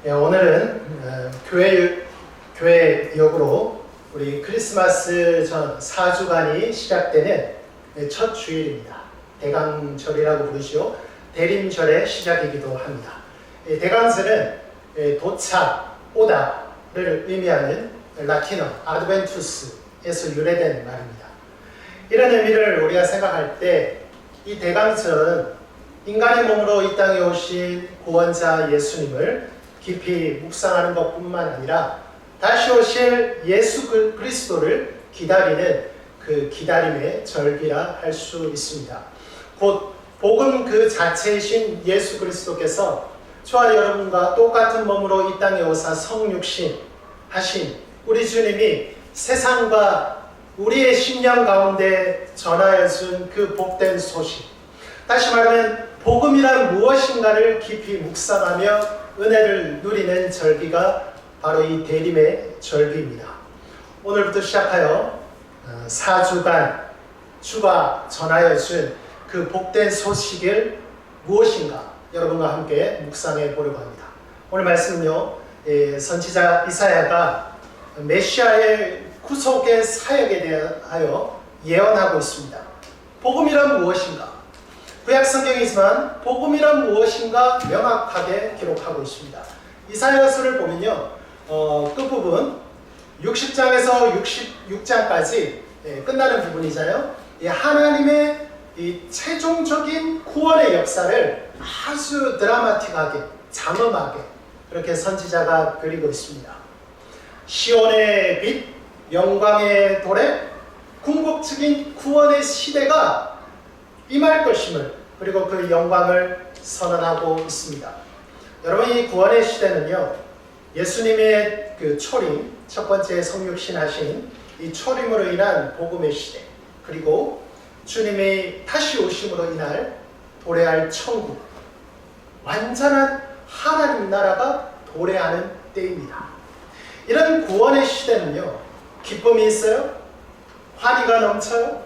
오늘은 교회 역으로 우리 크리스마스 전 4주간이 시작되는 첫 주일입니다. 대강절이라고 부르시오. 대림절의 시작이기도 합니다. 대강절은 도착, 오다를 의미하는 라틴어 아드벤투스에서 유래된 말입니다. 이런 의미를 우리가 생각할 때 이 대강절은 인간의 몸으로 이 땅에 오신 구원자 예수님을 깊이 묵상하는 것뿐만 아니라 다시 오실 예수 그리스도를 기다리는 그 기다림의 절기라 할 수 있습니다. 곧 복음 그 자체이신 예수 그리스도께서 저와 여러분과 똑같은 몸으로 이 땅에 오사 성육신 하신 우리 주님이 세상과 우리의 심령 가운데 전하여 준 그 복된 소식, 다시 말하면 복음이란 무엇인가를 깊이 묵상하며 은혜를 누리는 절기가 바로 이 대림의 절기입니다. 오늘부터 시작하여 4주간 주가 전하여 준 그 복된 소식을 무엇인가 여러분과 함께 묵상해 보려고 합니다. 오늘 말씀은요, 선지자 이사야가 메시아의 구속의 사역에 대하여 예언하고 있습니다. 복음이란 무엇인가? 구약 성경이지만 복음이란 무엇인가 명확하게 기록하고 있습니다. 이사야서를 보면요, 끝부분 60장에서 66장까지 끝나는 부분이잖아요. 하나님의 이 최종적인 구원의 역사를 아주 드라마틱하게, 장엄하게 그렇게 선지자가 그리고 있습니다. 시온의 빛, 영광의 도래, 궁극적인 구원의 시대가 임할 것임을, 그리고 그 영광을 선언하고 있습니다. 여러분, 이 구원의 시대는요, 예수님의 그 초림, 첫 번째 성육신 하신 이 초림으로 인한 복음의 시대, 그리고 주님의 다시 오심으로 인할 도래할 천국, 완전한 하나님 나라가 도래하는 때입니다. 이런 구원의 시대는요, 기쁨이 있어요, 환희가 넘쳐요,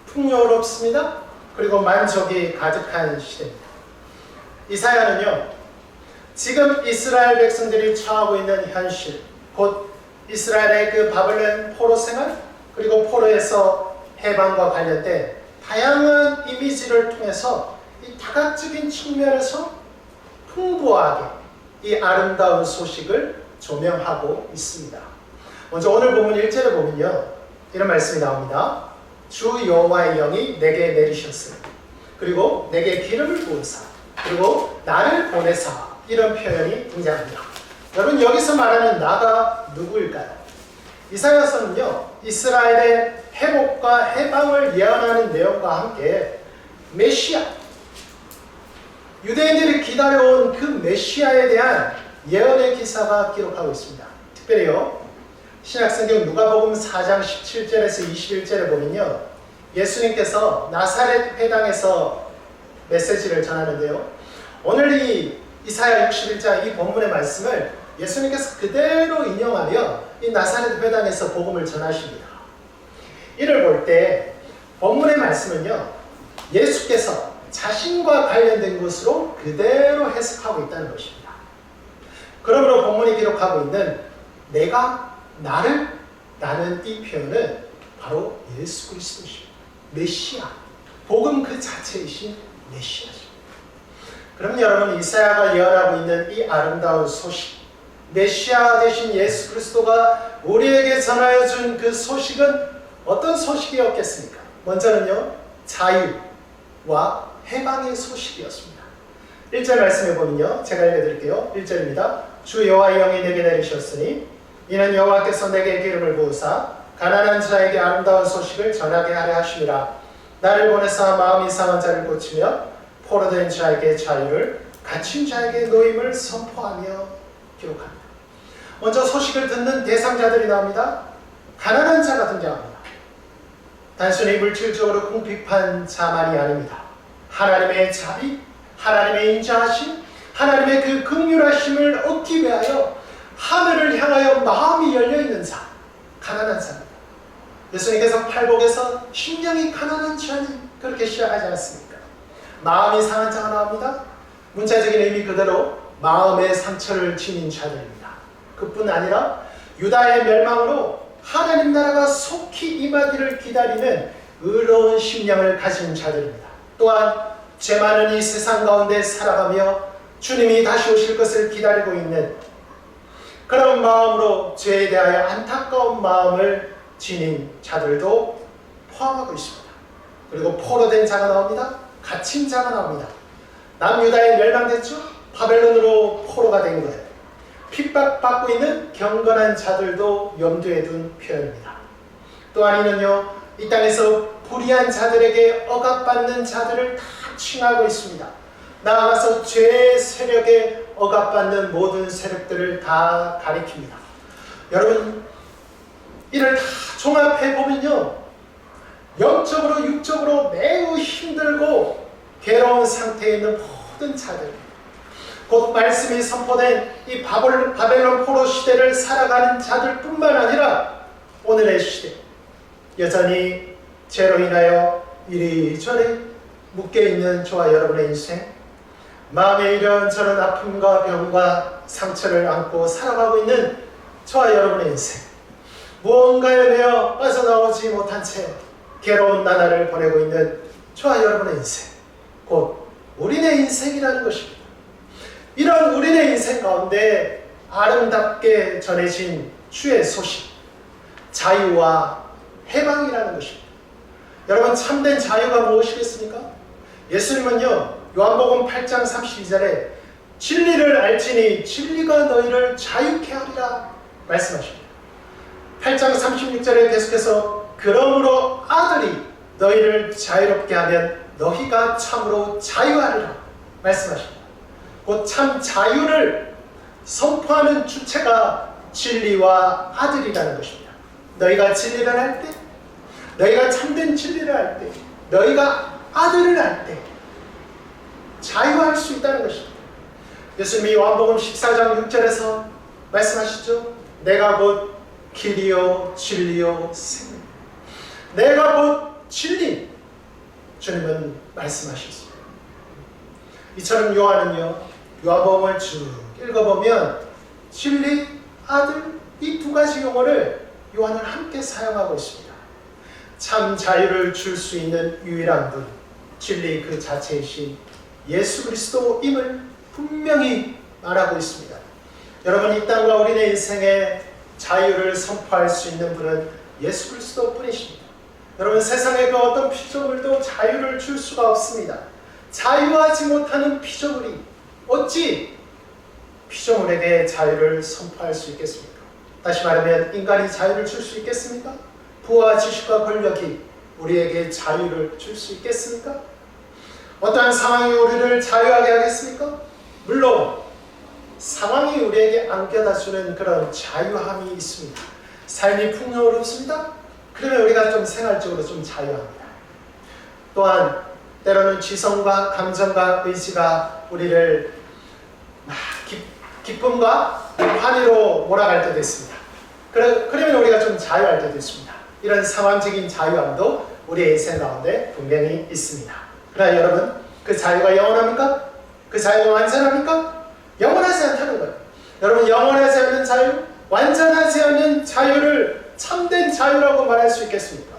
풍요롭습니다, 그리고 만족이 가득한 시대입니다. 이사야는요, 지금 이스라엘 백성들이 처하고 있는 현실, 곧 이스라엘의 그 바벨론 포로 생활, 그리고 포로에서 해방과 관련된 다양한 이미지를 통해서 이 다각적인 측면에서 풍부하게 이 아름다운 소식을 조명하고 있습니다. 먼저 오늘 본문 1절에 보면요, 이런 말씀이 나옵니다. 주 여호와의 영이 내게 내리셨으니, 그리고 내게 기름을 부으사, 그리고 나를 보내사, 이런 표현이 등장합니다. 여러분, 여기서 말하는 나가 누구일까요? 이사야서는요, 이스라엘의 회복과 해방을 예언하는 내용과 함께 메시아, 유대인들이 기다려온 그 메시아에 대한 예언의 기사가 기록하고 있습니다. 특별히요, 신약성경 누가복음 4장 17절에서 21절에 보면요, 예수님께서 나사렛 회당에서 메시지를 전하는데요, 오늘 이 이사야 61장 이 본문의 말씀을 예수님께서 그대로 인용하며 이 나사렛 회당에서 복음을 전하십니다. 이를 볼 때 본문의 말씀은요, 예수께서 자신과 관련된 것으로 그대로 해석하고 있다는 것입니다. 그러므로 본문이 기록하고 있는 내가 나를 라는 이 표현은 바로 예수 그리스도십니다. 메시아, 복음 그 자체이신 메시아십니다. 그럼 여러분, 이사야가 예언하고 있는 이 아름다운 소식, 메시아 되신 예수 그리스도가 우리에게 전하여 준 그 소식은 어떤 소식이었겠습니까? 먼저는요, 자유와 해방의 소식이었습니다. 1절 말씀해 보면요, 제가 읽어드릴게요. 1절입니다. 주 여호와의 영이 내게 내리셨으니 이는 여호와께서 내게 기름을 부으사 가난한 자에게 아름다운 소식을 전하게 하려 하심이라. 나를 보내사 마음이 상한 자를 고치며 포로된 자에게 자유를, 갇힌 자에게 노임을 선포하며 기록합니다. 먼저 소식을 듣는 대상자들이 나옵니다. 가난한 자가 등장합니다. 단순히 물질적으로 궁핍한 자만이 아닙니다. 하나님의 자비, 하나님의 인자하심, 하나님의 그 긍휼하심을 얻기 위하여 하늘을 향하여 마음이 열려있는 자, 가난한 자입니다. 예수님께서 팔복에서 심령이 가난한 자니 그렇게 시작하지 않습니까? 마음이 상한 자가 나옵니다. 문자적인 의미 그대로 마음의 상처를 지닌 자들입니다. 그뿐 아니라 유다의 멸망으로 하나님 나라가 속히 임하기를 기다리는 의로운 심령을 가진 자들입니다. 또한 죄 많은 이 세상 가운데 살아가며 주님이 다시 오실 것을 기다리고 있는 그런 마음으로 죄에 대하여 안타까운 마음을 지닌 자들도 포함하고 있습니다. 그리고 포로된 자가 나옵니다. 갇힌 자가 나옵니다. 남유다에 멸망됐죠? 바벨론으로 포로가 된 거예요. 핍박받고 있는 경건한 자들도 염두에 둔 표현입니다. 또한 이는요, 이 땅에서 불의한 자들에게 억압받는 자들을 다 칭하고 있습니다. 나아가서 죄의 세력에 억압받는 모든 세력들을 다 가리킵니다. 여러분, 이를 다 종합해보면요, 영적으로 육적으로 매우 힘들고 괴로운 상태에 있는 모든 자들, 곧 말씀이 선포된 이 바벨론 포로 시대를 살아가는 자들 뿐만 아니라 오늘의 시대, 여전히 죄로 인하여 이리저리 묶여있는 저와 여러분의 인생, 마음에 이런저런 아픔과 병과 상처를 안고 살아가고 있는 저와 여러분의 인생, 무언가에 매여 빠져나오지 못한 채 괴로운 나날을 보내고 있는 저와 여러분의 인생, 곧 우리네 인생이라는 것입니다. 이런 우리네 인생 가운데 아름답게 전해진 주의 소식, 자유와 해방이라는 것입니다. 여러분, 참된 자유가 무엇이겠습니까? 예수님은요, 요한복음 8장 32절에 진리를 알지니 진리가 너희를 자유케 하리라 말씀하십니다. 8장 36절에 계속해서 그러므로 아들이 너희를 자유롭게 하면 너희가 참으로 자유하리라 말씀하십니다. 곧 참 자유를 선포하는 주체가 진리와 아들이라는 것입니다. 너희가 진리를 할 때, 너희가 참된 진리를 할 때, 너희가 아들을 할 때 자유할 수 있다는 것입니다. 예수님이 요한복음 14장 6절에서 말씀하시죠. 내가 곧 길이요 진리요 생명, 내가 곧 진리, 주님은 말씀하셨습니다. 이처럼 요한은요, 요한복음을 쭉 읽어보면 진리, 아들, 이 두 가지 용어를 요한은 함께 사용하고 있습니다. 참 자유를 줄 수 있는 유일한 분, 진리 그 자체이신 예수 그리스도임을 분명히 말하고 있습니다. 여러분, 이 땅과 우리의 인생에 자유를 선포할 수 있는 분은 예수 그리스도 뿐이십니다. 여러분, 세상의 그 어떤 피조물도 자유를 줄 수가 없습니다. 자유하지 못하는 피조물이 어찌 피조물에게 자유를 선포할 수 있겠습니까? 다시 말하면 인간이 자유를 줄 수 있겠습니까? 부와 지식과 권력이 우리에게 자유를 줄 수 있겠습니까? 어떠한 상황이 우리를 자유하게 하겠습니까? 물론 상황이 우리에게 안겨다 주는 그런 자유함이 있습니다. 삶이 풍요롭습니다. 그러면 우리가 좀 생활적으로 좀 자유합니다. 또한 때로는 지성과 감정과 의지가 우리를 기쁨과 환희로 몰아갈 때도 있습니다. 그러면 우리가 좀 자유할 때도 있습니다. 이런 상황적인 자유함도 우리의 인생 가운데 분명히 있습니다. 그러나 여러분, 그 자유가 영원합니까? 그 자유가 완전합니까? 영원하지 않다는 거예요. 여러분, 영원하지 않는 자유, 완전하지 않는 자유를 참된 자유라고 말할 수 있겠습니까?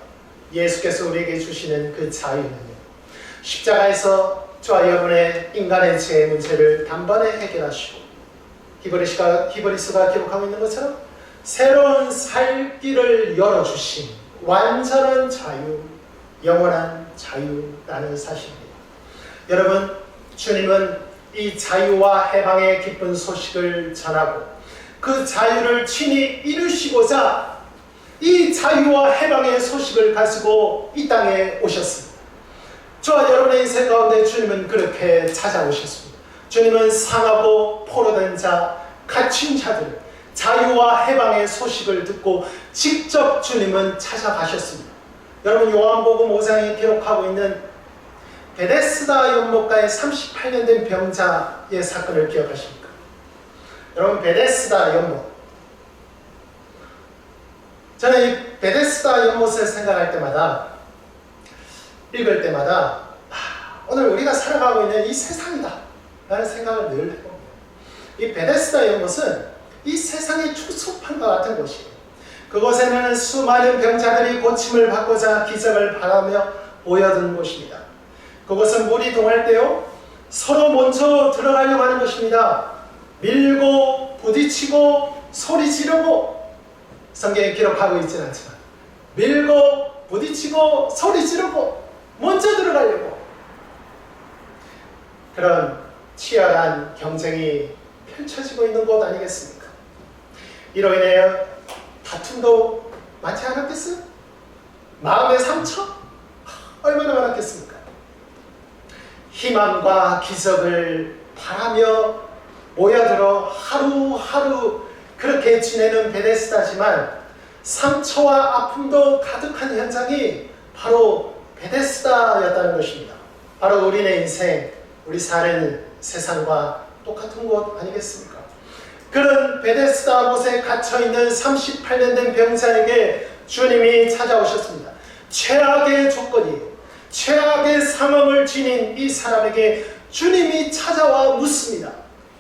예수께서 우리에게 주시는 그 자유는요, 십자가에서 저와 여러분의 인간의 죄의 문제를 단번에 해결하시고 히브리서가 기록하고 있는 것처럼 새로운 살 길을 열어주신 완전한 자유, 영원한 자유라는 사실입니다. 여러분, 주님은 이 자유와 해방의 기쁜 소식을 전하고 그 자유를 친히 이루시고자 이 자유와 해방의 소식을 가지고 이 땅에 오셨습니다. 저와 여러분의 인생 가운데 주님은 그렇게 찾아오셨습니다. 주님은 상하고 포로된 자, 갇힌 자들, 자유와 해방의 소식을 듣고 직접 주님은 찾아가셨습니다. 여러분, 요한복음 5장에 기록하고 있는 베데스다 연못가에 38년 된 병자의 사건을 기억하십니까? 여러분, 베데스다 연못, 저는 이 베데스다 연못을 생각할 때마다, 읽을 때마다 오늘 우리가 살아가고 있는 이 세상이다 라는 생각을 늘 해봅니다. 이 베데스다 연못은 이 세상의 축소판과 같은 곳이에요. 그곳에는 수많은 병자들이 고침을 받고자 기적을 바라며 모여든 곳입니다. 그곳은 물이 동할 때요, 서로 먼저 들어가려고 하는 것입니다. 밀고 부딪히고 소리 지르고, 성경에 기록하고 있지는 않지만 밀고 부딪히고 소리 지르고 먼저 들어가려고, 그런 치열한 경쟁이 펼쳐지고 있는 곳 아니겠습니까? 이로 인해 다툼도 많지 않았겠어요? 마음의 상처? 얼마나 많았겠습니까? 희망과 기적을 바라며 모여들어 하루하루 그렇게 지내는 베데스다지만 상처와 아픔도 가득한 현장이 바로 베데스다였다는 것입니다. 바로 우리의 인생, 우리 사는 세상과 똑같은 곳 아니겠습니까? 그런 베데스다 곳에 갇혀있는 38년 된 병자에게 주님이 찾아오셨습니다. 최악의 조건이, 최악의 상황을 지닌 이 사람에게 주님이 찾아와 묻습니다.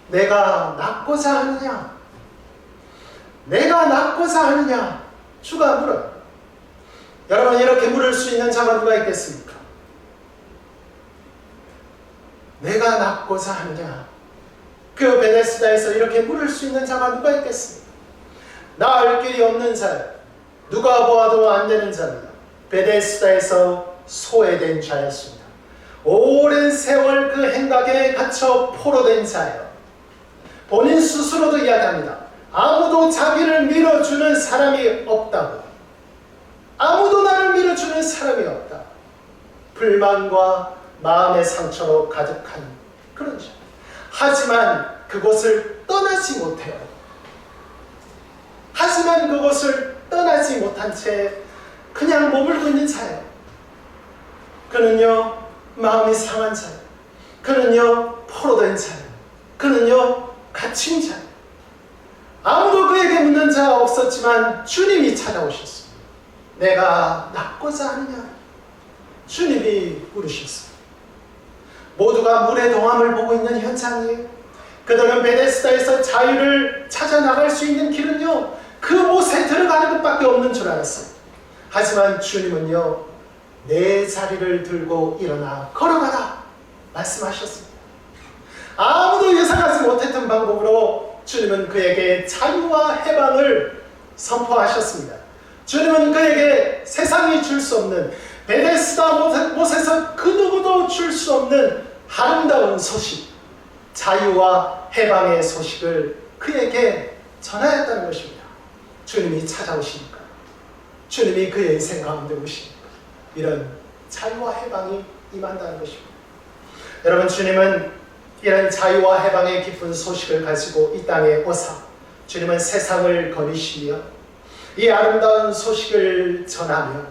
내가 낫고자 하느냐? 내가 낫고자 하느냐? 주가 물어요. 여러분, 이렇게 물을 수 있는 자가 누가 있겠습니까? 내가 낫고자 하느냐? 그 베데스다에서 이렇게 물을 수 있는 자가 누가 있겠습니까? 나을 길이 없는 자, 누가 보아도 안 되는 자입니다. 베데스다에서 소외된 자였습니다. 오랜 세월 그 행각에 갇혀 포로된 자예요. 본인 스스로도 이야기합니다. 아무도 자기를 밀어주는 사람이 없다고. 아무도 나를 밀어주는 사람이 없다. 불만과 마음의 상처로 가득한 그런 자. 하지만 그곳을 떠나지 못해요. 하지만 그곳을 떠나지 못한 채 그냥 머물고 있는 자예요. 그는요, 마음이 상한 자예요. 그는요, 포로된 자예요. 그는요, 갇힌 자예요. 아무도 그에게 묻는 자가 없었지만 주님이 찾아오셨습니다. 내가 낫고자 하느냐? 주님이 물으셨습니다. 모두가 물의 동함을 보고 있는 현장이에요. 그들은 베데스다에서 자유를 찾아 나갈 수 있는 길은요, 그 못에 들어가는 것밖에 없는 줄 알았어요. 하지만 주님은요, 내 자리를 들고 일어나 걸어가라 말씀하셨습니다. 아무도 예상하지 못했던 방법으로 주님은 그에게 자유와 해방을 선포하셨습니다. 주님은 그에게 세상이 줄 수 없는, 베데스다 못에서 그 누구도 줄 수 없는 아름다운 소식, 자유와 해방의 소식을 그에게 전하였다는 것입니다. 주님이 찾아오시니까, 주님이 그의 인생 가운데 오시니까 이런 자유와 해방이 임한다는 것입니다. 여러분, 주님은 이런 자유와 해방의 기쁜 소식을 가지고 이 땅에 오사 주님은 세상을 거니시며 이 아름다운 소식을 전하며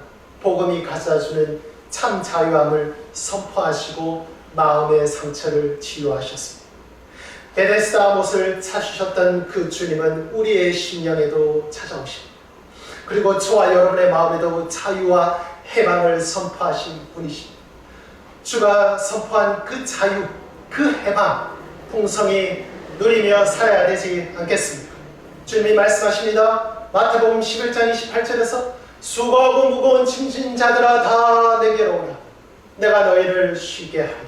복음이 가져다주는 참 자유함을 선포하시고 마음의 상처를 치유하셨습니다. 베데스다 못을 찾으셨던 그 주님은 우리의 심령에도 찾아오십니다. 그리고 저와 여러분의 마음에도 자유와 해방을 선포하신 분이십니다. 주가 선포한 그 자유, 그 해방, 풍성히 누리며 살아야 되지 않겠습니까? 주님이 말씀하십니다. 마태복음 11장 28절에서 수고하고 무거운 짐진 자들아 다 내게로 오라. 내가 너희를 쉬게 하리라.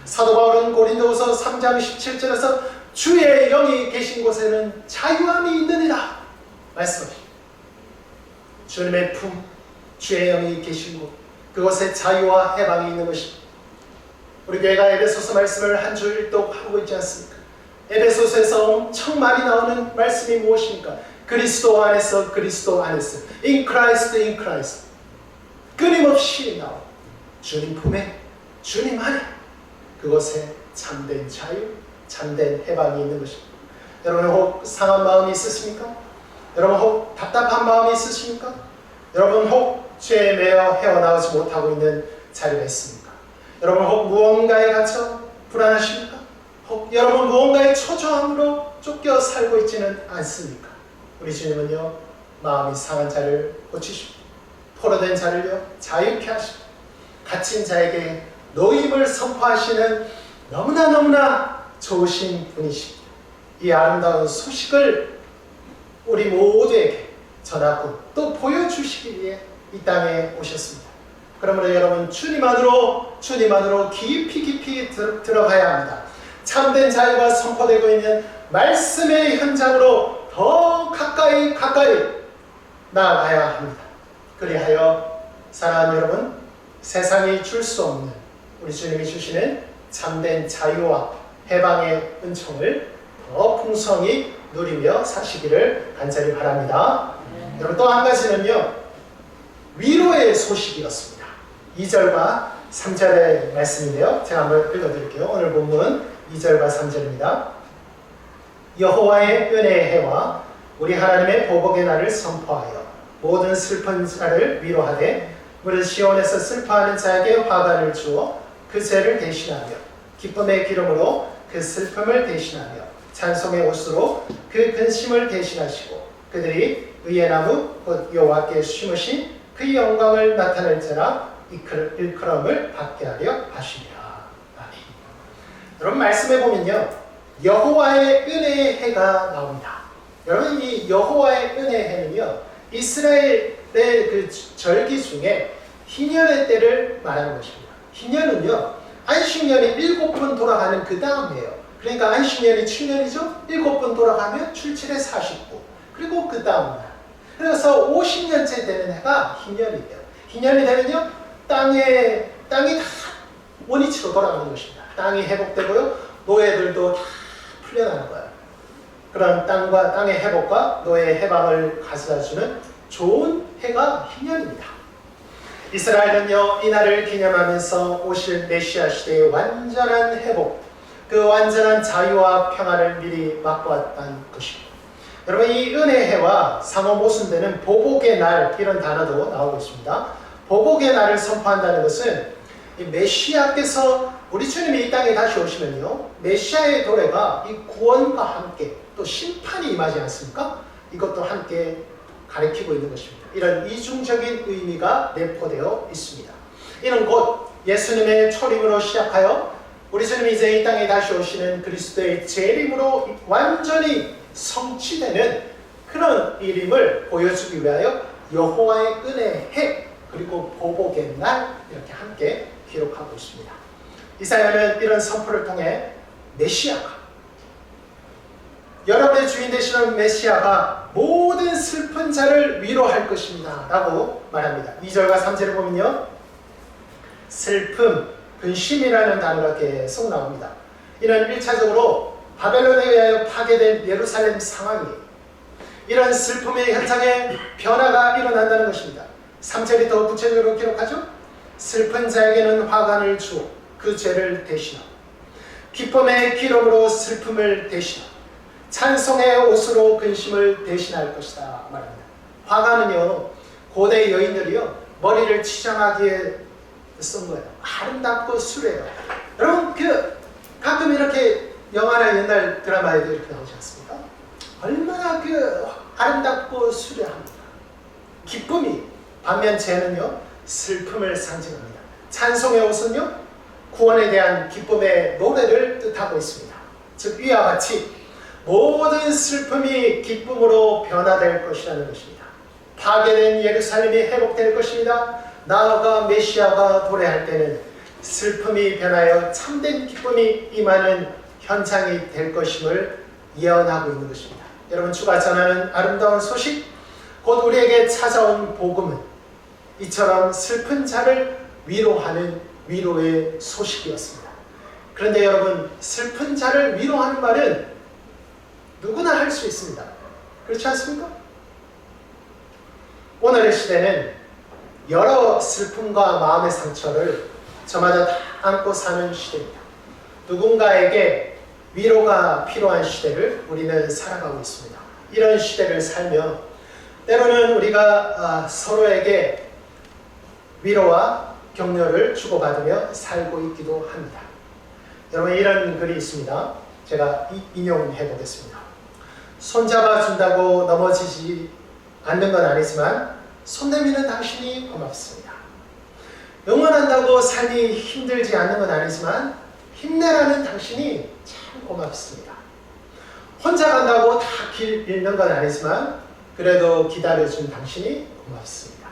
사도 바울은 고린도후서 3장 17절에서 주의 영이 계신 곳에는 자유함이 있느니라 말씀하십니다. 주님의 품, 주의 영이 계신 곳, 그곳에 자유와 해방이 있는 것입니다. 우리 교회가 에베소서 말씀을 한 주 일독하고 있지 않습니까? 에베소서에서 엄청 많이 나오는 말씀이 무엇입니까? 그리스도 안에서, 그리스도 안에서, in Christ, in Christ. 끊임없이 나오 주님 품에, 주님 안에, 그곳에 참된 자유, 참된 해방이 있는 것입니다. 여러분 혹 상한 마음이 있으십니까? 여러분 혹 답답한 마음이 있으십니까? 여러분 혹 죄에 매여 헤어나오지 못하고 있는 자리가 있습니까? 여러분 혹 무언가에 갇혀 불안하십니까? 혹 여러분 무언가의 초조함으로 쫓겨 살고 있지는 않습니까? 우리 주님은요, 마음이 상한 자를 고치십니다. 포로된 자를요, 자유케 하십니다. 갇힌 자에게 노임을 선포하시는 너무나 좋으신 분이십니다. 이 아름다운 소식을 우리 모두에게 전하고 또 보여주시기 위해 이 땅에 오셨습니다. 그러므로 여러분 주님 안으로 깊이 들어가야 합니다. 참된 자유가 선포되고 있는 말씀의 현장으로 더 가까이 나아가야 합니다. 그리하여 사랑하는 여러분, 세상이 줄 수 없는 우리 주님이 주시는 참된 자유와 해방의 은총을 더 풍성히 누리며 사시기를 간절히 바랍니다. 여러분 또 한 가지는요, 위로의 소식이었습니다. 2절과 3절의 말씀인데요. 제가 한번 읽어드릴게요. 오늘 본문 2절과 3절입니다. 여호와의 은혜의 해와 우리 하나님의 보복의 날을 선포하여 모든 슬픈 자를 위로하되 무릇 시온에서 슬퍼하는 자에게 화관을 주어 그 죄를 대신하며 기쁨의 기름으로 그 슬픔을 대신하며 찬송의 옷으로 그 근심을 대신하시고 그들이 의의 나무 곧 여호와께 심으신 그 영광을 나타낼 자라 일컬음을 받게 하려 하시리라. 아멘. 여러분 말씀해 보면요, 여호와의 은혜의 해가 나옵니다. 여러분 이 여호와의 은혜의 해는요, 이스라엘의 그 절기 중에 희년의 때를 말하는 것입니다. 희년은요, 안식년이 7번 돌아가는 그 다음이에요. 그러니까 안식년이 7년이죠. 7번 돌아가면 출칠의 49. 그리고 그 다음 날. 그래서 50년째 되는 해가 희년이 돼요. 희년이 되면요, 땅이 다 원위치로 돌아가는 것입니다. 땅이 회복되고요, 노예들도 다 풀려나는 거예요. 그런 땅의 회복과 노예의 해방을 가져다주는 좋은 해가 희년입니다. 이스라엘은요, 이 날을 기념하면서 오실 메시아 시대의 완전한 회복, 그 완전한 자유와 평안을 미리 맛보았다는 것입니다. 여러분 이 은혜해와 상호 모순되는 보복의 날, 이런 단어도 나오고 있습니다. 보복의 날을 선포한다는 것은 이 메시아께서 우리 주님이 이 땅에 다시 오시면요, 메시아의 도래가 이 구원과 함께 또 심판이 임하지 않습니까? 이것도 함께 가리키고 있는 것입니다. 이런 이중적인 의미가 내포되어 있습니다. 이는 곧 예수님의 초림으로 시작하여 우리 주님이 이제 이 땅에 다시 오시는 그리스도의 재림으로 완전히 성취되는 그런 일임을 보여주기 위하여 여호와의 은혜의 해 그리고 보복의 날 이렇게 함께 기록하고 있습니다. 이사야는 이런 선포를 통해 메시아가, 여러분의 주인 되시는 메시아가 모든 슬픈 자를 위로할 것입니다 라고 말합니다. 2절과 3절을 보면요, 슬픔, 근심이라는 단어가 계속 나옵니다. 이는 1차적으로 바벨론에 의하여 파괴된 예루살렘 상황이, 이런 슬픔의 현장에 변화가 일어난다는 것입니다. 3절이 더 구체적으로 기록하죠. 슬픈 자에게는 화관을 주어 그 죄를 대신하고 기쁨의 기름으로 슬픔을 대신하고 찬송의 옷으로 근심을 대신할 것이다 말합니다. 화관은요, 고대 여인들이요, 머리를 치장하기에 쓴 거예요. 아름답고 수려해요. 여러분 가끔 이렇게 영화나 옛날 드라마에도 이렇게 나오지 않습니까? 얼마나 아름답고 수려합니다. 기쁨이, 반면 죄는요, 슬픔을 상징합니다. 찬송의 옷은요, 구원에 대한 기쁨의 노래를 뜻하고 있습니다. 즉 위와 같이 모든 슬픔이 기쁨으로 변화될 것이라는 것입니다. 파괴된 예루살렘이 회복될 것입니다. 나아가 메시아가 도래할 때는 슬픔이 변하여 참된 기쁨이 임하는 현장이 될 것임을 예언하고 있는 것입니다. 여러분 주가 전하는 아름다운 소식, 곧 우리에게 찾아온 복음은 이처럼 슬픈 자를 위로하는 위로의 소식이었습니다. 그런데 여러분, 슬픈 자를 위로하는 말은 누구나 할 수 있습니다. 그렇지 않습니까? 오늘의 시대는 여러 슬픔과 마음의 상처를 저마다 다 안고 사는 시대입니다. 누군가에게 위로가 필요한 시대를 우리는 살아가고 있습니다. 이런 시대를 살며 때로는 우리가 서로에게 위로와 격려를 주고받으며 살고 있기도 합니다. 여러분 이런 글이 있습니다. 제가 인용해 보겠습니다. 손잡아 준다고 넘어지지 않는 건 아니지만 손 내미는 당신이 고맙습니다. 응원한다고 삶이 힘들지 않는 건 아니지만 힘내라는 당신이 참 고맙습니다. 혼자 간다고 다 길 잃는 건 아니지만 그래도 기다려준 당신이 고맙습니다.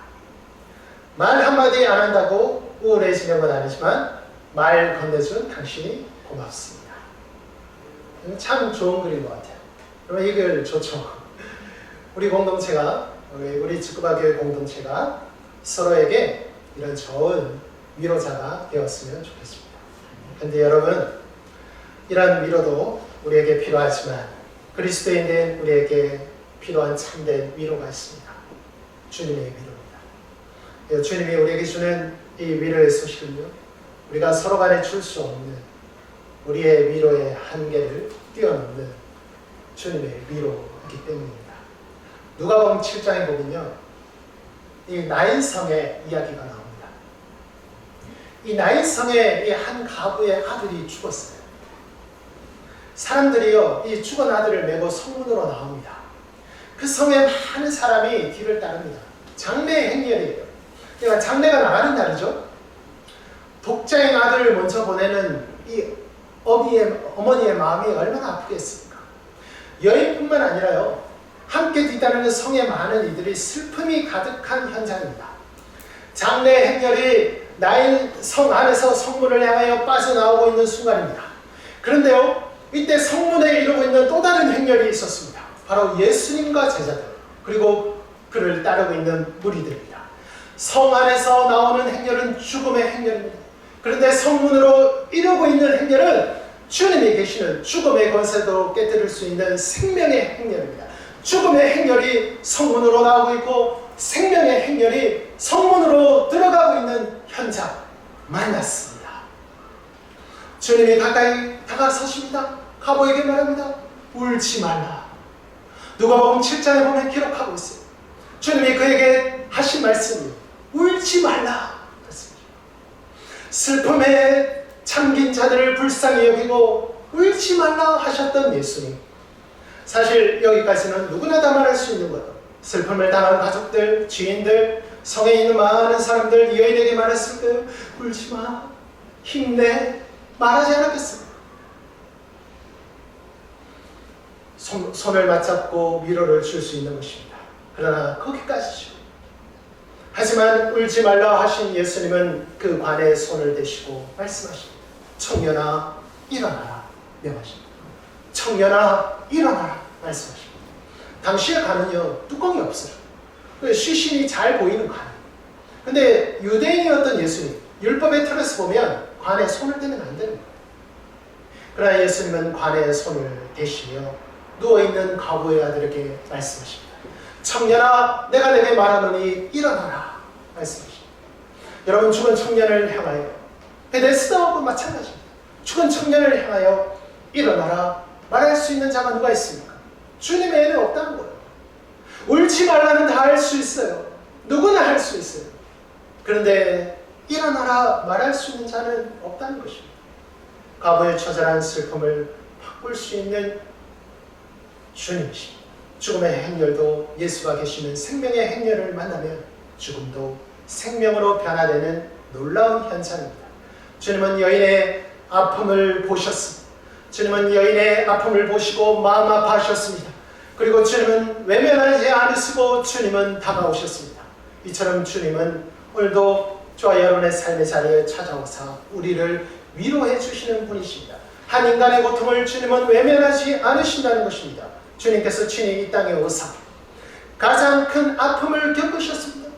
말 한마디 안 한다고 우울해지는 건 아니지만 말 건네준 당신이 고맙습니다. 참 좋은 글인 것 같아요. 그러면 이 글 좋죠. 우리 공동체가, 우리 축구바교회 공동체가 서로에게 이런 좋은 위로자가 되었으면 좋겠습니다. 그런데 여러분, 이런 위로도 우리에게 필요하지만 그리스도인된 우리에게 필요한 참된 위로가 있습니다. 주님의 위로입니다. 주님이 우리에게 주는 이 위로의 소식은요, 우리가 서로 간에 줄 수 없는 우리의 위로의 한계를 뛰어넘는 주님의 위로이기 때문입니다. 누가복음 7장에 보면요, 이 나인성의 이야기가 나옵니다. 이 나인성의 이 한 가부의 아들이 죽었어요. 사람들이요, 이 죽은 아들을 메고 성문으로 나옵니다. 그 성에 많은 사람이 뒤를 따릅니다. 장례 행렬이에요. 그러니까 장례가 나가는 날이죠. 독자인 아들을 먼저 보내는 이 어머니의 마음이 얼마나 아프겠습니까? 여인뿐만 아니라요, 함께 뒤따르는 성의 많은 이들이 슬픔이 가득한 현장입니다. 장례 행렬이 나인 성 안에서 성문을 향하여 빠져나오고 있는 순간입니다. 그런데요, 이때 성문에 이루고 있는 또 다른 행렬이 있었습니다. 바로 예수님과 제자들, 그리고 그를 따르고 있는 무리들입니다. 성 안에서 나오는 행렬은 죽음의 행렬입니다. 그런데 성문으로 이루고 있는 행렬은 주님이 계시는 죽음의 권세도 깨뜨릴 수 있는 생명의 행렬입니다. 죽음의 행렬이 성문으로 나오고 있고 생명의 행렬이 성문으로 들어가고 있는 현장 만났습니다. 주님이 가까이 다가서십니다. 가보에게 말합니다. 울지 말라. 누가복음 7장에 보면 기록하고 있어요. 주님이 그에게 하신 말씀이 울지 말라. 슬픔에 잠긴 자들을 불쌍히 여기고 울지 말라 하셨던 예수님. 사실 여기까지는 누구나 다 말할 수 있는 거예요. 슬픔을 당한 가족들, 지인들, 성에 있는 많은 사람들 여인에게 말했을 때 울지 마, 힘내, 말하지 않았겠습니까? 손을 맞잡고 위로를 줄 수 있는 것입니다. 그러나 거기까지죠. 하지만 울지 말라 하신 예수님은 그 관에 손을 대시고 말씀하십니다. 청년아 일어나라 명하십니다. 청년아 일어나라 말씀하십니다. 당시의 관은요, 뚜껑이 없어요. 시신이 잘 보이는 관. 근데 유대인이었던 예수님, 율법의 틀에서 보면 관에 손을 대면 안 되는 거예요. 그러나 예수님은 관에 손을 대시며 누워있는 과부의 아들에게 말씀하십니다. 청년아 내가 내게 말하노니 일어나라 말씀하십니다. 여러분, 죽은 청년을 향하여, 베데스다하고 마찬가지입니다. 죽은 청년을 향하여 일어나라 말할 수 있는 자가 누가 있습니까? 주님 외에는 없다는 거예요. 울지 말라는 다 할 수 있어요. 누구나 할 수 있어요. 그런데 일어나라 말할 수 있는 자는 없다는 것입니다. 과부의 처절한 슬픔을 바꿀 수 있는 주님이십니다. 죽음의 행렬도 예수가 계시는 생명의 행렬을 만나면 죽음도 생명으로 변화되는 놀라운 현상입니다. 주님은 여인의 아픔을 보셨습니다. 주님은 여인의 아픔을 보시고 마음 아파하셨습니다. 그리고 주님은 외면하지 않으시고 주님은 다가오셨습니다. 이처럼 주님은 오늘도 저와 여러분의 삶의 자리에 찾아오사 우리를 위로해 주시는 분이십니다. 한 인간의 고통을 주님은 외면하지 않으신다는 것입니다. 주님께서 친히 이 땅에 오사 가장 큰 아픔을 겪으셨습니다.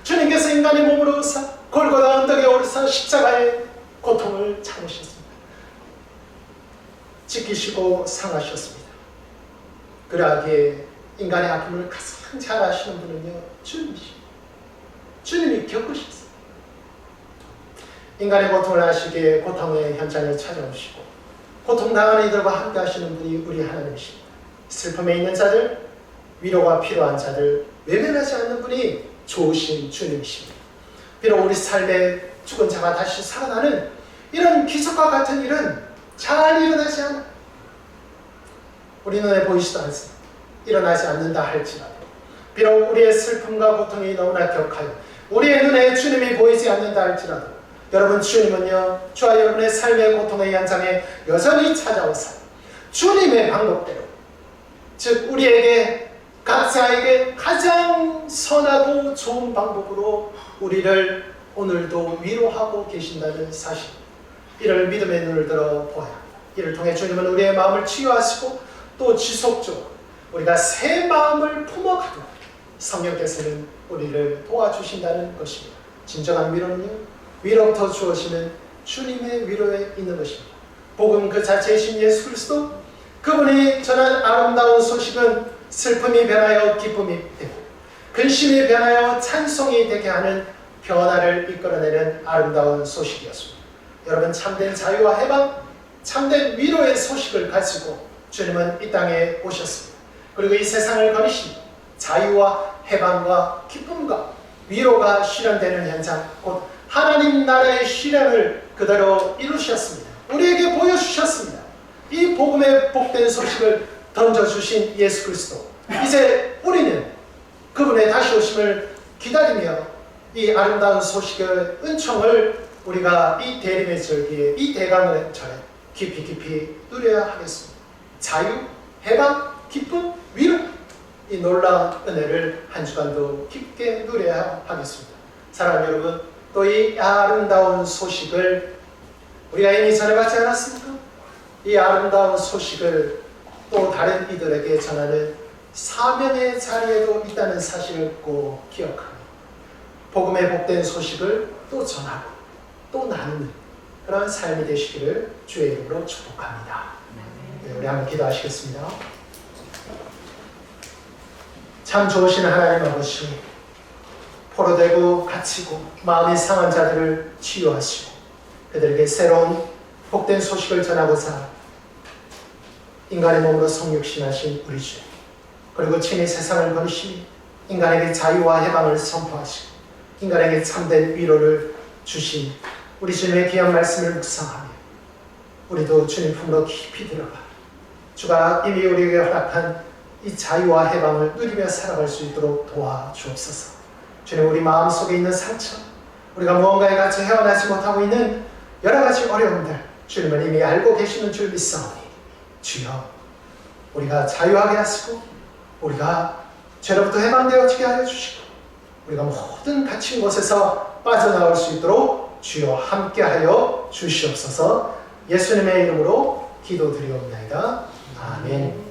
주님께서 인간의 몸으로 오사 골고다 언덕에 오르사 십자가의 고통을 참으셨습니다. 지키시고 상하셨습니다. 그러하기에 인간의 아픔을 가장 잘 아시는 분은요, 주님이십니다. 주님이 겪으셨습니다. 인간의 고통을 아시기에 고통의 현장을 찾아오시고 고통당하는 이들과 함께 하시는 분이 우리 하나님이십니다. 슬픔에 있는 자들, 위로가 필요한 자들 외면하지 않는 분이 좋으신 주님이십니다. 비록 우리 삶에 죽은 자가 다시 살아나는 이런 기적과 같은 일은 잘 일어나지 않아. 우리 눈에 보이지도 않습니다. 일어나지 않는다 할지라도 비록 우리의 슬픔과 고통이 너무나 격하여 우리의 눈에 주님이 보이지 않는다 할지라도 여러분, 주님은요, 저와 여러분의 삶의 고통의 현장에 여전히 찾아오사 주님의 방법대로, 즉 우리에게 각자에게 가장 선하고 좋은 방법으로 우리를 오늘도 위로하고 계신다는 사실, 이를 믿음의 눈을 들어 보아야 합니다. 이를 통해 주님은 우리의 마음을 치유하시고 또 지속적으로 우리가 새 마음을 품어가도록 성령께서는 우리를 도와주신다는 것입니다. 진정한 위로는요, 위로부터 주어지는 주님의 위로에 있는 것입니다. 복음 그 자체이신 예수 그리스도, 그분이 전한 아름다운 소식은 슬픔이 변하여 기쁨이 되고 근심이 변하여 찬송이 되게 하는 변화를 이끌어내는 아름다운 소식이었습니다. 여러분, 참된 자유와 해방, 참된 위로의 소식을 가지고 주님은 이 땅에 오셨습니다. 그리고 이 세상을 거니시고 자유와 해방과 기쁨과 위로가 실현되는 현장, 곧 하나님 나라의 실현을 그대로 이루셨습니다. 우리에게 보여주셨습니다. 이 복음의 복된 소식을 던져주신 예수 그리스도, 이제 우리는 그분의 다시 오심을 기다리며 이 아름다운 소식의 은총을 우리가 이 대림의 절기에, 이 대강의 절에 깊이 깊이 누려야 하겠습니다. 자유, 해방, 기쁨, 위로, 이 놀라운 은혜를 한 주간도 깊게 누려야 하겠습니다. 사랑하는 여러분, 또 이 아름다운 소식을 우리가 이미 전해받지 않았습니까? 이 아름다운 소식을 또 다른 이들에게 전하는 사명의 자리에도 있다는 사실을 꼭 기억하며 복음의 복된 소식을 또 전하고 또 나누는 그런 삶이 되시기를 주의 이름으로 축복합니다. 네, 우리 한번 기도하시겠습니다. 참 좋으신 하나님 아버지, 포로되고 갇히고 마음이 상한 자들을 치유하시고 그들에게 새로운 복된 소식을 전하고자 인간의 몸으로 성육신하신 우리 주, 그리고 친히 세상을 거니시니 인간에게 자유와 해방을 선포하시고 인간에게 참된 위로를 주신 우리 주님의 귀한 말씀을 묵상하며 우리도 주님 품으로 깊이 들어가 주가 이미 우리에게 허락한 이 자유와 해방을 누리며 살아갈 수 있도록 도와주옵소서. 주님, 우리 마음속에 있는 상처, 우리가 무언가에 갇혀 헤어나지 못하고 있는 여러 가지 어려움들, 주님은 이미 알고 계시는 줄 믿사오니 주여, 우리가 자유하게 하시고 우리가 죄로부터 해방되어지게 하여 주시고 우리가 모든 갇힌 곳에서 빠져나올 수 있도록 주여 함께하여 주시옵소서. 예수님의 이름으로 기도드리옵나이다. 아멘.